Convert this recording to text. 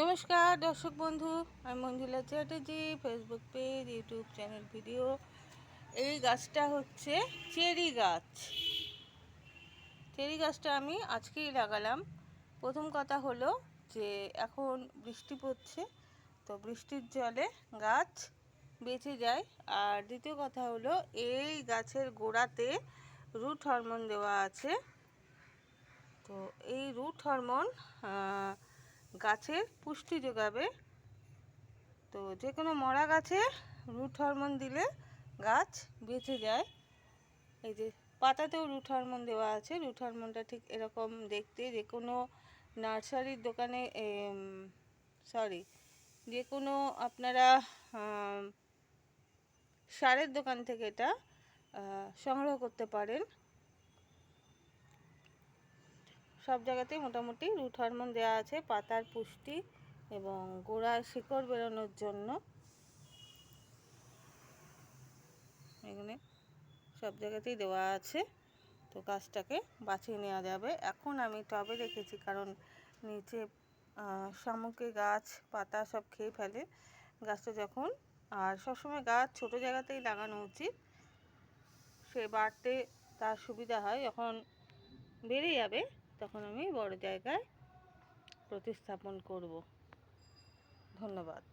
নমস্কার দর্শক বন্ধু, আমি Manjula Chatterjee. Facebook page, YouTube channel, video. এই গাছটা হচ্ছে চেরি গাছ। চেরি গাছটা আমি আজকেই লাগালাম। প্রথম কথা হলো যে এখন বৃষ্টি পড়ছে, তো বৃষ্টির জলে গাছ বেঁচে যায়। আর দ্বিতীয় কথা হলো এই গাছের গোড়াতে রুট হরমোন দেওয়া আছে। তো এই রুট হরমোন গাছের পুষ্টি যোগাবে। তো যে কোনো মরা গাছে রুট হরমোন দিলে গাছ বেঁচে যায়। এই যে পাতাতেও রুট হরমোন দেওয়া আছে। রুট হরমোনটা ঠিক এরকম দেখতে। যে কোনো নার্সারির দোকানে যে কোনো আপনারা সারের দোকান থেকে এটা সংগ্রহ করতে পারেন। সব জায়গাতেই মোটামুটি রুট হরমোন দেওয়া আছে পাতার পুষ্টি এবং গোড়ার শিকড় বেরোনোর জন্য। এখানে সব জায়গাতেই দেওয়া আছে। তো গাছটাকে বাঁচিয়ে নেওয়া যাবে। এখন আমি টবে রেখেছি কারণ নিচে শামুকে গাছ পাতা সব খেয়ে ফেলে গাছটা যখন। আর সবসময় গাছ ছোটো জায়গাতেই লাগানো উচিত, সে বাড়তে তার সুবিধা হয়। যখন বেড়ে যাবে তখন আমি বড় জায়গায় প্রতিস্থাপন করব। ধন্যবাদ।